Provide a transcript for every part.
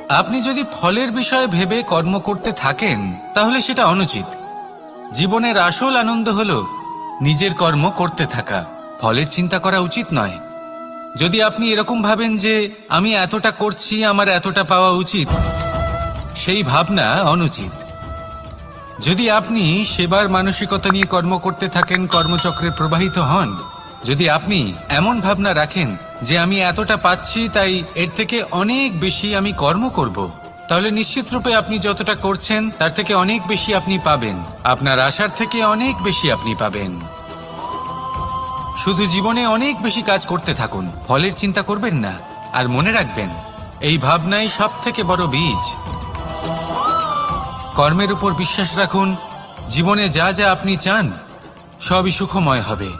আপনি যদি ফলের বিষয়ে ভেবে কর্ম করতে থাকেন তাহলে সেটা অনুচিত। জীবনের আসল আনন্দ হলো নিজের কর্ম করতে থাকা, ফলের চিন্তা করা উচিত নয়। যদি আপনি এরকম ভাবেন যে আমি এতটা করছি, আমার এতটা পাওয়া উচিত, সেই ভাবনা অনুচিত। যদি আপনি সেবার মানসিকতা নিয়ে কর্ম করতে থাকেন, কর্মচক্রে প্রবাহিত হন, যদি আপনি এমন ভাবনা রাখেন যে আমি এতটা পাচ্ছি তাই এর থেকে অনেক বেশি আমি কর্ম করব, তাহলে নিশ্চিত রূপে আপনি যতটা করছেন তার থেকে অনেক বেশি আপনি পাবেন, আপনার আশার থেকে অনেক বেশি আপনি পাবেন। শুধু জীবনে অনেক বেশি কাজ করতে থাকুন, ফলের চিন্তা করবেন না। আর মনে রাখবেন, এই ভাবনাই সব থেকে বড় বীজ। কর্মের উপর বিশ্বাস রাখুন, জীবনে যা যা আপনি চান সবই সুখময় হবে।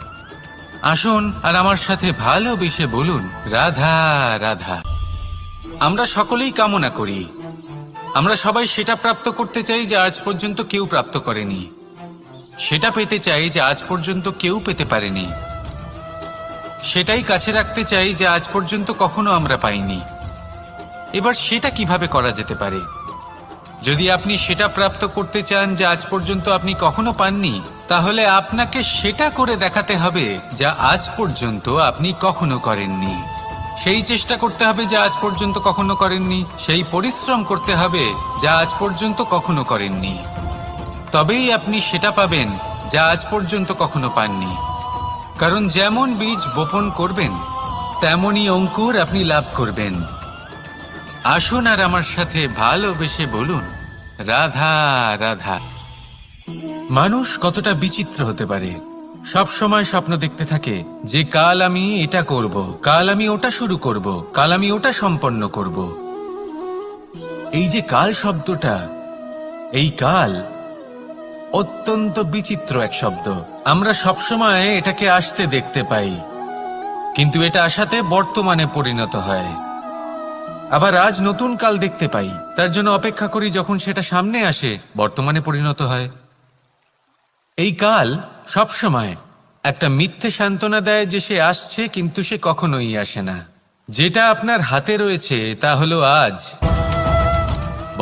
আসুন আর আমার সাথে ভালোবেসে বলুন, রাধা রাধা। আমরা সকলেই কামনা করি, আমরা সবাই সেটা প্রাপ্ত করতে চাই যা আজ পর্যন্ত কেউ প্রাপ্ত করেনি, সেটা পেতে চাই যা আজ পর্যন্ত কেউ পেতে পারেনি, সেটাই কাছে রাখতে চাই যা আজ পর্যন্ত কখনো আমরা পাইনি। এবার সেটা কিভাবে করা যেতে পারে? যদি আপনি সেটা প্রাপ্ত করতে চান যা আজ পর্যন্ত আপনি কখনো পাননি, তাহলে আপনাকে সেটা করে দেখাতে হবে যা আজ পর্যন্ত আপনি কখনো করেননি। সেই চেষ্টা করতে হবে যা আজ পর্যন্ত কখনো করেননি, সেই পরিশ্রম করতে হবে যা আজ পর্যন্ত কখনো করেননি। তবেই আপনি সেটা পাবেন যা আজ পর্যন্ত কখনো পাননি। কারণ যেমন বীজ বপন করবেন তেমনই অঙ্কুর আপনি লাভ করবেন। আসুন আর আমার সাথে ভালোবেসে বলুন, রাধা রাধা। মানুষ কতটা বিচিত্র হতে পারে, সব সময় স্বপ্ন দেখতে থাকে যে কাল আমি এটা করব, কাল আমি ওটা শুরু করব, কাল আমি ওটা সম্পন্ন করব। এই যে কাল শব্দটা, এই কাল অত্যন্ত বিচিত্র এক শব্দ। আমরা সবসময় এটাকে আসতে দেখতে পাই, কিন্তু এটা আসাতে বর্তমানে পরিণত হয়। আবার আজ নতুন কাল দেখতে পাই, তার জন্য অপেক্ষা করি, যখন সেটা সামনে আসে বর্তমানে পরিণত হয়। এই কাল সবসময় একটা মিথ্যে সান্ত্বনা দেয় যে সে আসছে, কিন্তু সে কখনোই আসে না। যেটা আপনার হাতে রয়েছে তা হলো আজ,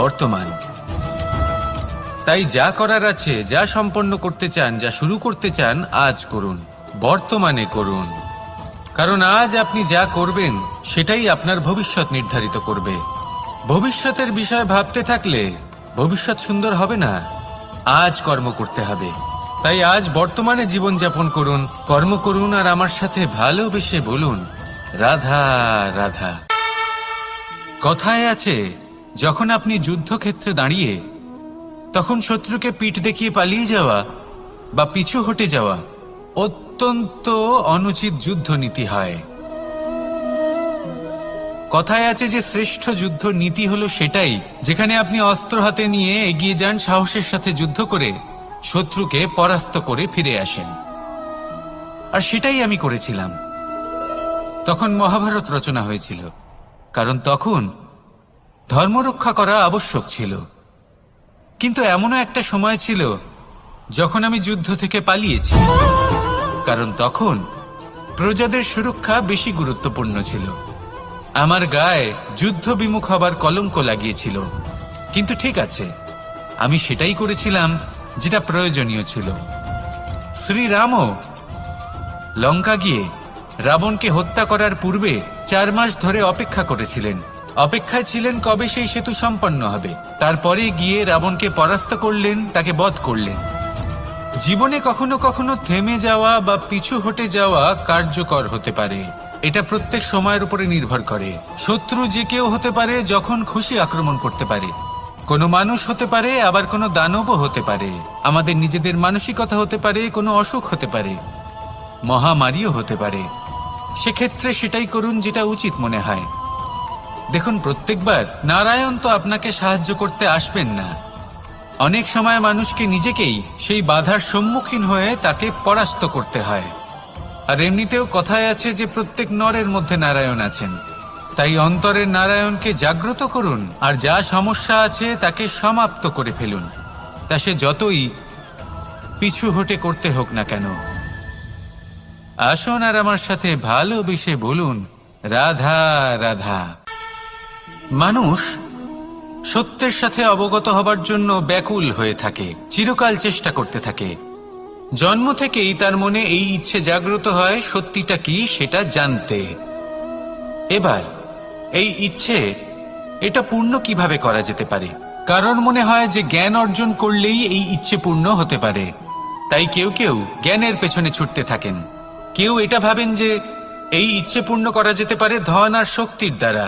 বর্তমান। তাই যা করার আছে, যা সম্পন্ন করতে চান, যা শুরু করতে চান, আজ করুন, বর্তমানে করুন। কারণ আজ আপনি যা করবেন সেটাই আপনার ভবিষ্যৎ নির্ধারিত করবে। ভবিষ্যতের বিষয় ভাবতে থাকলে ভবিষ্যৎ সুন্দর হবে না। আজ কর্ম করতে হবে। তাই আজ বর্তমানে জীবনযাপন করুন, কর্ম করুন, আর আমার সাথে ভালোবেসে বলুন, রাধা রাধা। কথায় আছে, যখন আপনি যুদ্ধক্ষেত্রে দাঁড়িয়ে তখন শত্রুকে পিঠ দেখিয়ে পালিয়ে যাওয়া বা পিছু হটে যাওয়া অত্যন্ত অনুচিত যুদ্ধনীতি হয়। কথায় আছে যে শ্রেষ্ঠ যুদ্ধ নীতি হলো সেটাই যেখানে আপনি অস্ত্র হাতে নিয়ে এগিয়ে যান, সাহসের সাথে যুদ্ধ করে শত্রুকে পরাস্ত করে ফিরে আসেন। আর সেটাই আমি করেছিলাম। তখন মহাভারত রচনা হয়েছিল, কারণ তখন ধর্ম রক্ষা করা আবশ্যক ছিল। কিন্তু এমনও একটা সময় ছিল যখন আমি যুদ্ধ থেকে পালিয়েছি, কারণ তখন প্রজাদের সুরক্ষা বেশি গুরুত্বপূর্ণ ছিল। আমার গায়ে যুদ্ধ বিমুখ হবার কলঙ্ক লাগিয়েছিল। কিন্তু ঠিক আছে, আমি সেটাই করেছিলাম যেটা প্রয়োজনীয় ছিল। শ্রীরামও লঙ্কা গিয়ে রাবণকে হত্যা করার পূর্বে 4 মাস ধরে অপেক্ষা করেছিলেন। অপেক্ষায় ছিলেন কবে সেই সেতু সম্পন্ন হবে। তারপরে গিয়ে রাবণকে পরাস্ত করলেন, তাকে বধ করলেন। জীবনে কখনো কখনো থেমে যাওয়া বা পিছু হটে যাওয়া কার্যকর হতে পারে। এটা প্রত্যেক সময়ের উপরে নির্ভর করে। শত্রু যে কেউ হতে পারে, যখন খুশি আক্রমণ করতে পারে। কোনো মানুষ হতে পারে, আবার কোনো দানবও হতে পারে। আমাদের নিজেদের মানসিকতা হতে পারে, কোনো অসুখ হতে পারে, মহামারীও হতে পারে। সেক্ষেত্রে সেটাই করুন যেটা উচিত মনে হয়। দেখুন, প্রত্যেকবার নারায়ণ তো আপনাকে সাহায্য করতে আসবেন না। অনেক সময় মানুষকে নিজেকেই সেই বাধার সম্মুখীন হয়ে তাকে পরাস্ত করতে হয়। আর এমনিতেও কথায় আছে যে প্রত্যেক নরের মধ্যে নারায়ণ আছেন। তাই অন্তরের নারায়ণকে জাগ্রত করুন, আর যা সমস্যা আছে তাকে সমাপ্ত করে ফেলুন, তা সে যতই পিছু হটে করতে হোক না কেন। আসুন আর আমার সাথে ভালোবেসে বলুন, রাধা রাধা। মানুষ সত্যের সাথে অবগত হবার জন্য ব্যাকুল হয়ে থাকে, চিরকাল চেষ্টা করতে থাকে। জন্ম থেকেই তার মনে এই ইচ্ছে জাগ্রত হয় সত্যিটা কি সেটা জানতে। এবার এই ইচ্ছে এটা পূর্ণ কিভাবে করা যেতে পারে? কারণ মনে হয় যে জ্ঞান অর্জন করলেই এই ইচ্ছে পূর্ণ হতে পারে, তাই কেউ কেউ জ্ঞানের পেছনে ছুটতে থাকেন। কেউ এটা ভাবেন যে এই ইচ্ছে পূর্ণ করা যেতে পারে ধন আর শক্তির দ্বারা,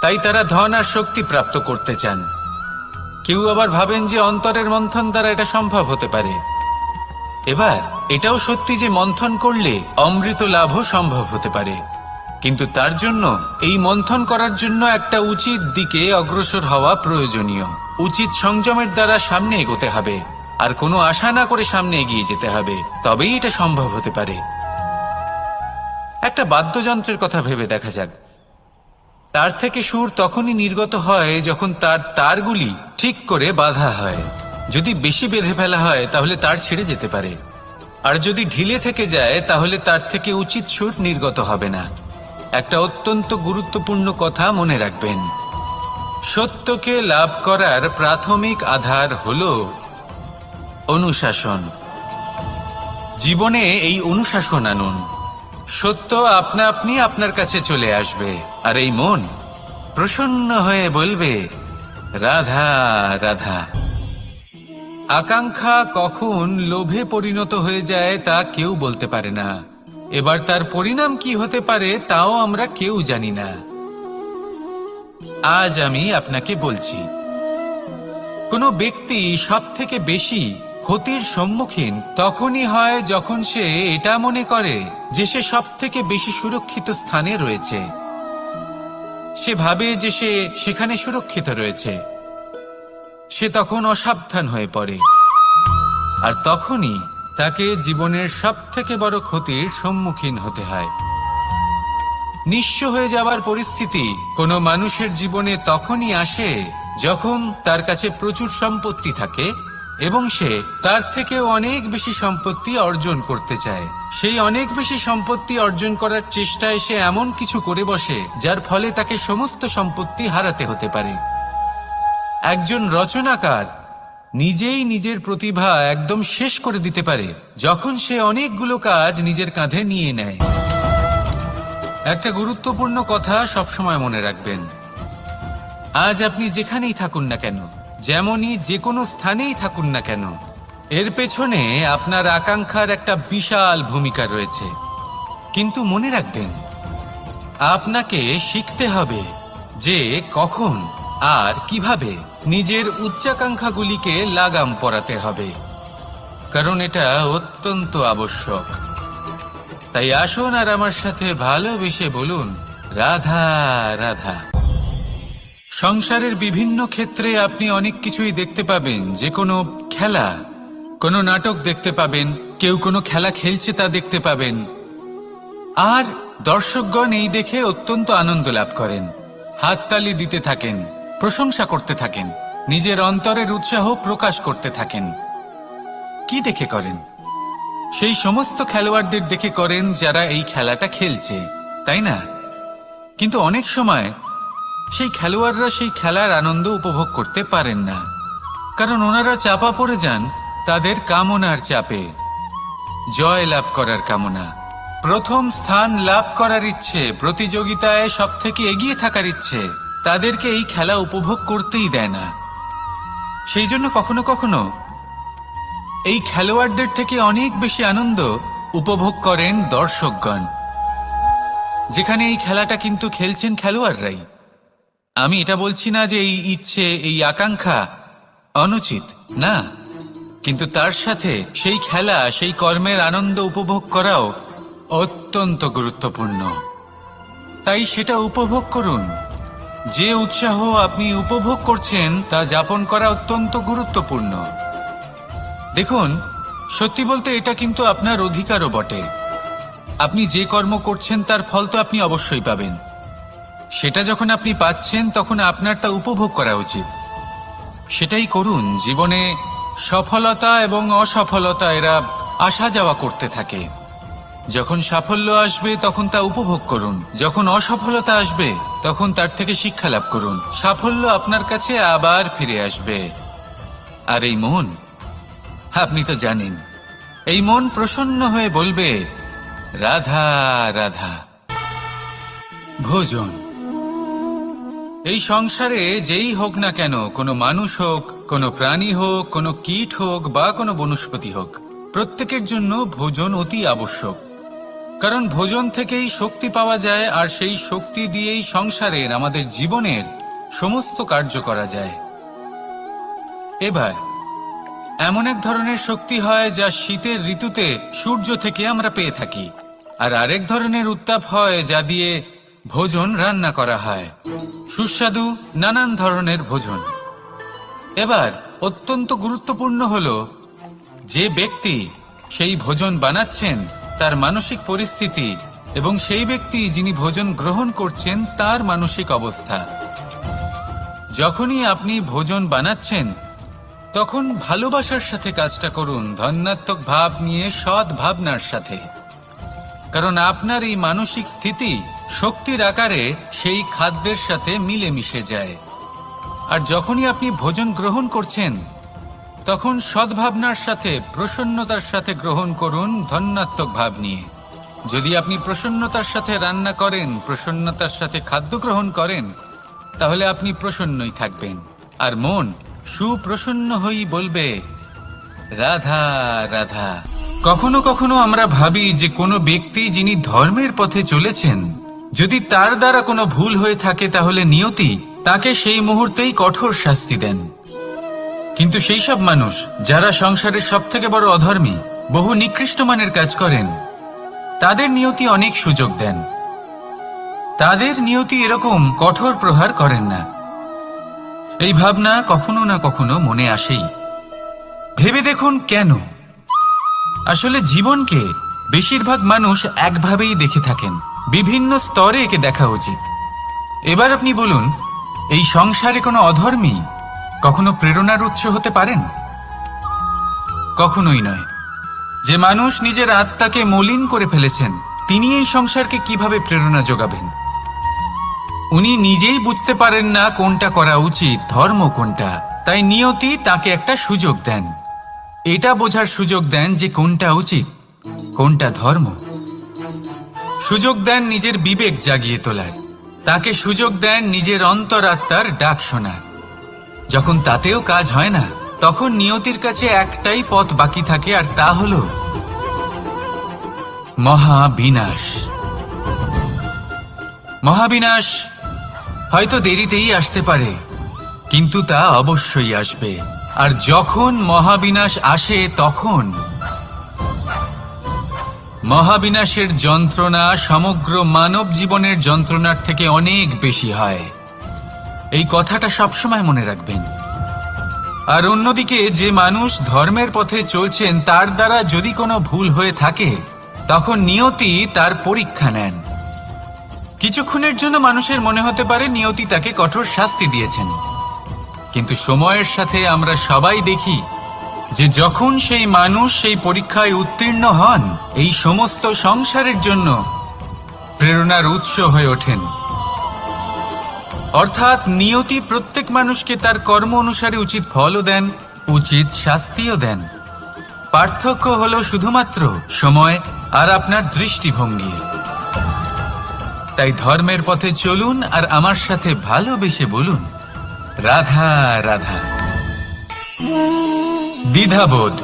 তাই তারা ধন আর শক্তি প্রাপ্ত করতে চান। কেউ আবার ভাবেন যে অন্তরের মন্থন দ্বারা এটা সম্ভব হতে পারে। এবার এটাও সত্যি যে মন্থন করলে অমৃত লাভও সম্ভব হতে পারে, কিন্তু তার জন্য এই মন্থন করার জন্য একটা উচিত দিকে অগ্রসর হওয়া প্রয়োজনীয়। উচিত সংযমের দ্বারা সামনে এগোতে হবে, আর কোনো আশা না করে সামনে এগিয়ে যেতে হবে, তবেই এটা সম্ভব হতে পারে। একটা বাদ্যযন্ত্রের কথা ভেবে দেখা যাক। তার থেকে সুর তখনই নির্গত হয় যখন তার তারগুলি ঠিক করে বাঁধা হয়। যদি বেশি বেঁধে ফেলা হয় তাহলে তার ছিঁড়ে যেতে পারে, আর যদি ঢিলে থেকে যায় তাহলে তার থেকে উচিত সুর নির্গত হবে না। একটা অত্যন্ত গুরুত্বপূর্ণ কথা মনে রাখবেন, সত্যকে লাভ করার প্রাথমিক আধার হল অনুশাসন। জীবনে এই অনুশাসন আনুন, সত্য আপনা আপনি আপনার কাছে চলে আসবে, আর এই মন প্রসন্ন হয়ে বলবে রাধা রাধা। আকাঙ্ক্ষা কখন লোভে পরিণত হয়ে যায় তা কেউ বলতে পারে না। এবার তার পরিণাম কি হতে পারে তাও আমরা কেউ জানি না। আজ আমি আপনাকে বলছি, কোনো ব্যক্তি সবথেকে বেশি ক্ষতির সম্মুখীন তখনই হয় যখন সে এটা মনে করে যে সে সবথেকে বেশি সুরক্ষিত স্থানে রয়েছে। সে ভাবে যে সে সেখানে সুরক্ষিত রয়েছে। সে তখন অসাবধান হয়ে পড়ে, আর তখনই তাকে জীবনের সবথেকে বড় ক্ষতির সম্মুখীন হতে হয়। নিঃস্ব হয়ে যাওয়ার পরিস্থিতি কোনো মানুষের জীবনে তখনই আসে যখন তার কাছে প্রচুর সম্পত্তি থাকে এবং সে তার থেকেও অনেক বেশি সম্পত্তি অর্জন করতে চায়। সেই অনেক বেশি সম্পত্তি অর্জন করার চেষ্টায় সে এমন কিছু করে বসে যার ফলে তাকে সমস্ত সম্পত্তি হারাতে হতে পারে। একজন রচনাকার নিজেই নিজের প্রতিভা একদম শেষ করে দিতে পারে যখন সে অনেকগুলো কাজ নিজের কাঁধে নিয়ে নেয়। একটা গুরুত্বপূর্ণ কথা সবসময় মনে রাখবেন, আজ আপনি যেখানেই থাকুন না কেন, যেমনই যে কোনো স্থানেই থাকুন না কেন, এর পেছনে আপনার আকাঙ্ক্ষার একটা বিশাল ভূমিকা রয়েছে। কিন্তু মনে রাখবেন, আপনাকে শিখতে হবে যে কখন আর কিভাবে নিজের উচ্চাকাঙ্ক্ষাগুলিকে লাগাম পরাতে হবে, কারণ এটা অত্যন্ত আবশ্যক। তাই আসুন আর আমার সাথে ভালোবেসে বলুন রাধা রাধা। সংসারের বিভিন্ন ক্ষেত্রে আপনি অনেক কিছুই দেখতে পাবেন, যে কোনো খেলা, কোনো নাটক দেখতে পাবেন, কেউ কোনো খেলা খেলছে তা দেখতে পাবেন, আর দর্শকগণ এই দেখে অত্যন্ত আনন্দ লাভ করেন, হাততালি দিতে থাকেন, প্রশংসা করতে থাকেন, নিজের অন্তরের উৎসাহ প্রকাশ করতে থাকেন। কি দেখে করেন? সেই সমস্ত খেলোয়াড়দের দেখে করেন যারা এই খেলাটা খেলছে, তাই না? কিন্তু অনেক সময় সেই খেলোয়াড়রা সেই খেলার আনন্দ উপভোগ করতে পারেন না, কারণ ওনারা চাপা পড়ে যান তাদের কামনার চাপে। জয় লাভ করার কামনা, প্রথম স্থান লাভ করার ইচ্ছে, প্রতিযোগিতায় সব থেকে এগিয়ে থাকার ইচ্ছে তাদেরকে এই খেলা উপভোগ করতেই দেয় না। সেই জন্য কখনো কখনো এই খেলোয়াড়দের থেকে অনেক বেশি আনন্দ উপভোগ করেন দর্শকগণ, যেখানে এই খেলাটা কিন্তু খেলছেন খেলোয়াড়রাই। আমি এটা বলছি না যে এই ইচ্ছে, এই আকাঙ্ক্ষা অনুচিত না, কিন্তু তার সাথে সেই খেলা, সেই কর্মের আনন্দ উপভোগ করাও অত্যন্ত গুরুত্বপূর্ণ। তাই সেটা উপভোগ করুন। যে উৎসাহ আপনি উপভোগ করছেন তা যাপন করা অত্যন্ত গুরুত্বপূর্ণ। দেখুন, সত্যি বলতে এটা কিন্তু আপনার অধিকারও বটে। আপনি যে কর্ম করছেন তার ফল তো আপনি অবশ্যই পাবেন। সেটা যখন আপনি পাচ্ছেন তখন আপনার তা উপভোগ করা উচিত। সেটাই করুন। জীবনে সফলতা এবং অসফলতা এরা আসা যাওয়া করতে থাকে। যখন সাফল্য আসবে তখন তা উপভোগ করুন, যখন অসফলতা আসবে তখন তার থেকে শিক্ষা লাভ করুন। সাফল্য আপনার কাছে আবার ফিরে আসবে। আর এই মন, আপনি তো জানেন, এই মন প্রসন্ন হয়ে বলবে, রাধা রাধা। ভোজন, এই সংসারে যেই হোক না কেন, কোনো মানুষ হোক, কোনো প্রাণী হোক, কোনো কীট হোক বা কোনো বনস্পতি হোক, প্রত্যেকের জন্য ভোজন অতি আবশ্যক। কারণ ভোজন থেকেই শক্তি পাওয়া যায়, আর সেই শক্তি দিয়েই সংসারের, আমাদের জীবনের সমস্ত কার্য করা যায়। এবার এমন এক ধরনের শক্তি হয় যা শীতের ঋতুতে সূর্য থেকে আমরা পেয়ে থাকি, আর আরেক ধরনের উত্তাপ হয় যা দিয়ে ভোজন রান্না করা হয়, সুস্বাদু নানান ধরনের ভোজন। এবার অত্যন্ত গুরুত্বপূর্ণ হলো যে ব্যক্তি সেই ভোজন বানাচ্ছেন তার মানসিক পরিস্থিতি, এবং সেই ব্যক্তি যিনি ভোজন গ্রহণ করছেন তার মানসিক অবস্থা। যখনই আপনি ভোজন বানাচ্ছেন তখন ভালোবাসার সাথে কাজটা করুন, ধন্যাত্মক ভাব নিয়ে, সৎ ভাবনার সাথে। কারণ আপনার এই মানসিক স্থিতি শক্তির আকারে সেই খাদ্যের সাথে মিলেমিশে যায়। আর যখনই আপনি ভোজন গ্রহণ করছেন তখন সদ্ভাবনার সাথে, প্রসন্নতার সাথে গ্রহণ করুন, ধন্যাত্মক ভাব নিয়ে। যদি আপনি প্রসন্নতার সাথে রান্না করেন, প্রসন্নতার সাথে খাদ্য গ্রহণ করেন, তাহলে আপনি প্রসন্নই থাকবেন। আর মন সুপ্রসন্ন হয়েই বলবে, রাধা রাধা। কখনো কখনো আমরা ভাবি যে কোনো ব্যক্তি যিনি ধর্মের পথে চলেছেন, যদি তার দ্বারা কোনো ভুল হয়ে থাকে তাহলে নিয়তি তাকে সেই মুহূর্তেই কঠোর শাস্তি দেন। কিন্তু সেই সব মানুষ যারা সংসারের সবথেকে বড় অধর্মী, বহু নিকৃষ্ট মানের কাজ করেন, তাদের নিয়তি অনেক সুযোগ দেন। তাদের নিয়তি এরকম কঠোর প্রহার করেন না। এই ভাবনা কখনো না কখনো মনে আসেই। ভেবে দেখুন কেন? আসলে জীবনকে বেশিরভাগ মানুষ একভাবেই দেখে থাকেন, বিভিন্ন স্তরে একে দেখা উচিত। এবার আপনি বলুন, এই সংসারে কোনো অধর্মী কখনো প্রেরণার উৎস হতে পারেন? কখনোই নয়। যে মানুষ নিজের আত্মাকে মলিন করে ফেলেছেন, তিনি এই সংসারকে কিভাবে প্রেরণা যোগাবেন? উনি নিজেই বুঝতে পারেন না কোনটা করা উচিত, ধর্ম কোনটা। তাই নিয়তি তাকে একটা সুযোগ দেন, এটা বোঝার সুযোগ দেন যে কোনটা উচিত, কোনটা ধর্ম। সুযোগ দেন নিজের বিবেক জাগিয়ে তোলার, তাকে সুযোগ দেন নিজের অন্তরাত্মার ডাক শোনার। যখন তাতেও কাজ হয় না, তখন নিয়তির কাছে একটাই পথ বাকি থাকে, আর তা হলো মহাবিনাশ। মহাবিনাশ হয়তো দেরিতেই আসতে পারে, কিন্তু তা অবশ্যই আসবে। আর যখন মহাবিনাশ আসে, তখন মহাবিনাশের যন্ত্রণা সমগ্র মানব জীবনের যন্ত্রণার থেকে অনেক বেশি হয়। এই কথাটা সবসময় মনে রাখবেন। আর অন্যদিকে যে মানুষ ধর্মের পথে চলছেন, তার দ্বারা যদি কোনো ভুল হয়ে থাকে, তখন নিয়তি তার পরীক্ষা নেন। কিছুক্ষণের জন্য মানুষের মনে হতে পারে নিয়তি তাকে কঠোর শাস্তি দিয়েছেন, কিন্তু সময়ের সাথে আমরা সবাই দেখি যে যখন সেই মানুষ সেই পরীক্ষায় উত্তীর্ণ হন, এই সমস্ত সংসারের জন্য প্রেরণার উৎস হয়ে ওঠেন। অর্থাৎ নিয়তি প্রত্যেক মানুষকে তার কর্ম অনুসারে উচিত ফলও দেন, উচিত শাস্তিও দেন। পার্থক্য হলো শুধুমাত্র সময় আর আপনার দৃষ্টিভঙ্গি। তাই ধর্মের পথে চলুন আর আমার সাথে ভালোবেসে বলুন, রাধা রাধা। দ্বিধাবোধ।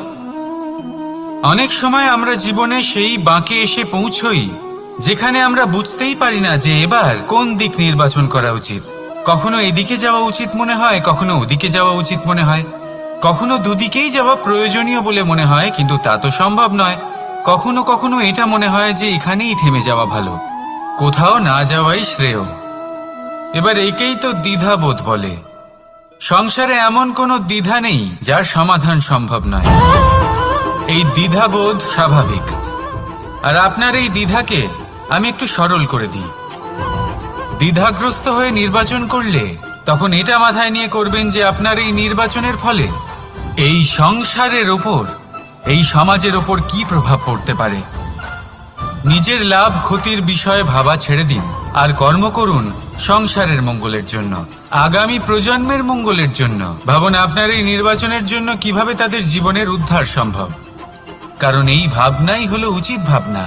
অনেক সময় আমরা জীবনে সেই বাঁকে এসে পৌঁছই যেখানে আমরা বুঝতেই পারি না যে এবার কোন দিক নির্বাচন করা উচিত। কখনো এদিকে যাওয়া উচিত মনে হয়, কখনো ওদিকে যাওয়া উচিত মনে হয়, কখনো দুদিকেই যাওয়া প্রয়োজনীয় বলে মনে হয়, কিন্তু তা তো সম্ভব নয়। কখনো কখনো এটা মনে হয় যে এখানেই থেমে যাওয়া ভালো, কোথাও না যাওয়াই শ্রেয়। এবার একেই তো দ্বিধাবোধ বলে। সংসারে এমন কোনো দ্বিধা নেই যার সমাধান সম্ভব নয়। এই দ্বিধাবোধ স্বাভাবিক। আর আপনার এই দ্বিধাকে আমি একটু সরল করে দিই। দ্বিধাগ্রস্ত হয়ে নির্বাচন করলে তখন এটা মাথায় নিয়ে করবেন যে আপনার এই নির্বাচনের ফলে এই সংসারের ওপর, এই সমাজের ওপর কি প্রভাব পড়তে পারে। নিজের লাভ ক্ষতির বিষয়ে ভাবা ছেড়ে দিন আর কর্ম করুন সংসারের মঙ্গলের জন্য, আগামী প্রজন্মের মঙ্গলের জন্য। ভাবুন আপনার এই নির্বাচনের জন্য কিভাবে তাদের জীবনের উদ্ধার সম্ভব। কারণ এই ভাবনাই হলো উচিত ভাবনা।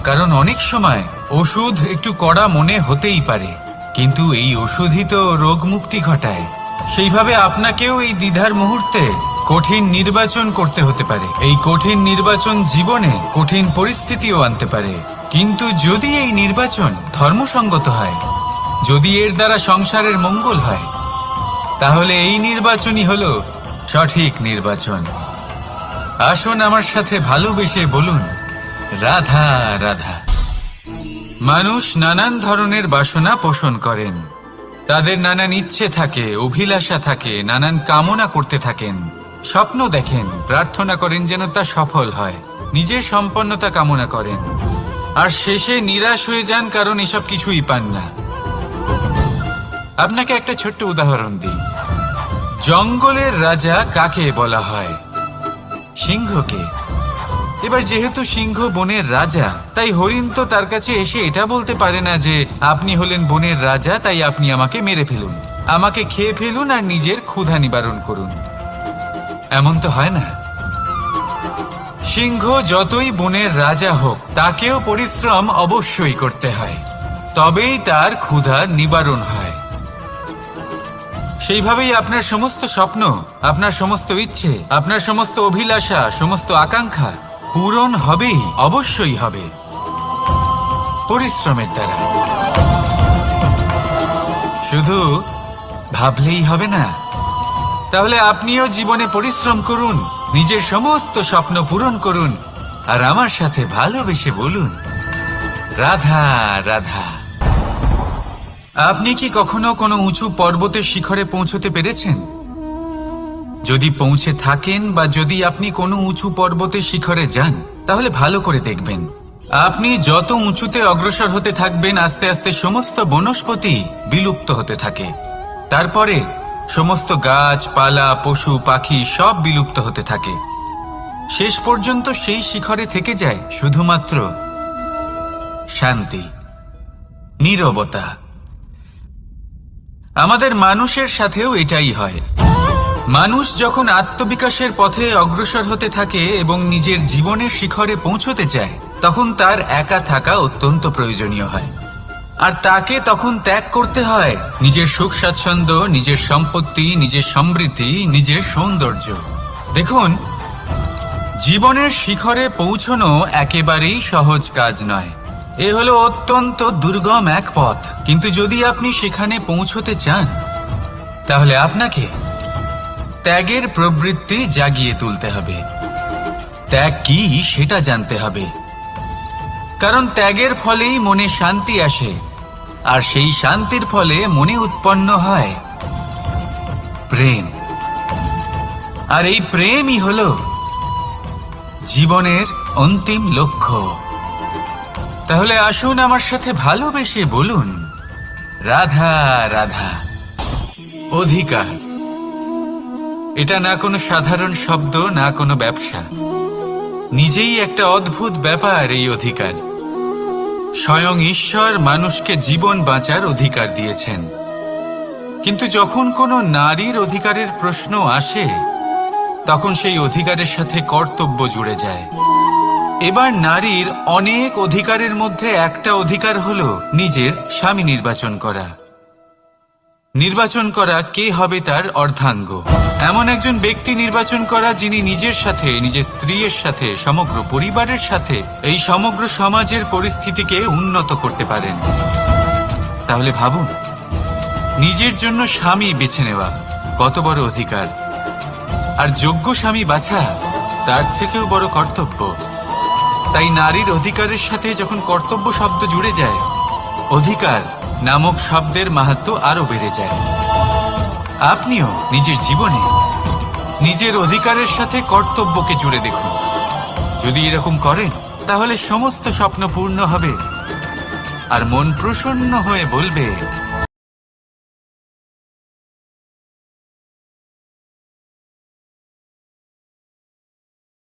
কারণ অনেক সময় ওষুধ একটু কড়া মনে হতেই পারে, কিন্তু এই ওষুধই তো রোগ মুক্তি ঘটায়। সেইভাবে আপনাকেও এই দ্বিধার মুহূর্তে কঠিন নির্বাচন করতে হতে পারে। এই কঠিন নির্বাচন জীবনে কঠিন পরিস্থিতিও আনতে পারে, কিন্তু যদি এই নির্বাচন ধর্মসঙ্গত হয়, যদি এর দ্বারা সংসারের মঙ্গল হয়, তাহলে এই নির্বাচনই হলো সঠিক নির্বাচন। আসুন আমার সাথে ভালোবেসে বলুন, রাধা রাধা। মানুষ নানান ধরনের বাসনা পোষণ করেন। তাদের নানান ইচ্ছে থাকে, অভিলাষা থাকে, নানান কামনা করতে থাকেন, স্বপ্ন দেখেন, প্রার্থনা করেন যেন তা সফল হয়, নিজের সম্পন্নতা কামনা করেন, আর শেষে নিরাশ হয়ে যান কারণ এসব কিছুই পান না। আপনাকে একটা ছোট্ট উদাহরণ দিই। জঙ্গলের রাজা কাকে বলা হয়? সিংহকে। এবার যেহেতু সিংহ বনের রাজা, তাই হরিণ তো তার কাছে এসে এটা বলতে পারে না যে আপনি হলেন বনের রাজা, তাই আপনি আমাকে মেরে ফেলুন, আমাকে খেয়ে ফেলুন আর নিজের ক্ষুধা নিবারণ করুন। এমন তো হয় না। সিংহ যতই বনের রাজা হোক, তাকেও পরিশ্রম অবশ্যই করতে হয়, তবেই তার ক্ষুধা নিবারণ হয়। সেইভাবেই আপনার সমস্ত স্বপ্ন, আপনার সমস্ত ইচ্ছে, আপনার সমস্ত অভিলাষা, সমস্ত আকাঙ্ক্ষা পূরণ হবেই, অবশ্যই হবে, পরিশ্রমের দ্বারা। শুধু ভাবলেই হবে না। তাহলে আপনিও জীবনে পরিশ্রম করুন, নিজের সমস্ত স্বপ্ন পূরণ করুন, আর আমার সাথে ভালোবেসে বলুন, রাধা রাধা। আপনি কি কখনো কোনো উঁচু পর্বতের শিখরে পৌঁছতে পেরেছেন? যদি পৌঁছে থাকেন বা যদি আপনি কোনো উঁচু পর্বতের শিখরে যান, তাহলে ভালো করে দেখবেন, আপনি যত উঁচুতে অগ্রসর হতে থাকবেন, আস্তে আস্তে সমস্ত বনস্পতি বিলুপ্ত হতে থাকে। তারপরে সমস্ত গাছপালা, পশু পাখি সব বিলুপ্ত হতে থাকে। শেষ পর্যন্ত সেই শিখরে থেকে যায় শুধুমাত্র শান্তি, নীরবতা। আমাদের মানুষের সাথেও এটাই হয়। মানুষ যখন আত্মবিকাশের পথে অগ্রসর হতে থাকে এবং নিজের জীবনের শিখরে পৌঁছতে চায়, তখন তার একা থাকা অত্যন্ত প্রয়োজনীয় হয়। আর তাকে তখন ত্যাগ করতে হয় নিজের সুখ স্বাচ্ছন্দ্য, নিজের সম্পত্তি, নিজের সমৃদ্ধি, নিজের সৌন্দর্য। দেখুন, জীবনের শিখরে পৌঁছনো একেবারেই সহজ কাজ নয়। এ হলো অত্যন্ত দুর্গম এক পথ। কিন্তু যদি আপনি সেখানে পৌঁছতে চান, তাহলে আপনাকে ত্যাগের প্রবৃত্তি জাগিয়ে তুলতে হবে। ত্যাগ কি সেটা জানতে হবে, কারণ ত্যাগের ফলেই মনে শান্তি আসে, আর সেই শান্তির ফলে মনে উৎপন্ন হয় প্রেম। আর এই প্রেমই হলো জীবনের অন্তিম লক্ষ্য। তাহলে আসুন আমার সাথে ভালোবেসে বলুন, রাধা রাধা। অধিকার, এটা না কোনো সাধারণ শব্দ, না কোনো ব্যবসা, নিজেই একটা অদ্ভুত ব্যাপার এই অধিকার। স্বয়ং ঈশ্বর মানুষকে জীবন বাঁচার অধিকার দিয়েছেন। কিন্তু যখন কোনো নারীর অধিকারের প্রশ্ন আসে, তখন সেই অধিকারের সাথে কর্তব্য জুড়ে যায়। এবার নারীর অনেক অধিকারের মধ্যে একটা অধিকার হলো নিজের স্বামী নির্বাচন করা। নির্বাচন করা কে হবে তার অর্ধাঙ্গ, এমন একজন ব্যক্তি নির্বাচন করা যিনি নিজের সাথে, নিজের স্ত্রীর সাথে, সমগ্র পরিবারের সাথে এই সমগ্র সমাজের পরিস্থিতিকে উন্নত করতে পারেন। তাহলে ভাবুন, নিজের জন্য স্বামী বেছে নেওয়া কত বড় অধিকার, আর যোগ্য স্বামী বাছা তার থেকেও বড় কর্তব্য। তাই নারীর অধিকারের সাথে যখন কর্তব্য শব্দ জুড়ে যায়, অধিকার নামক শব্দের মাহাত্ম্য আরো বেড়ে যায়। আপনিও নিজের জীবনে নিজের অধিকারের সাথে কর্তব্যকে জুড়ে দেখুন। যদি এরকম করেন, তাহলে সমস্ত স্বপ্ন পূর্ণ হবে, আর মন প্রসন্ন হয়ে বলবে,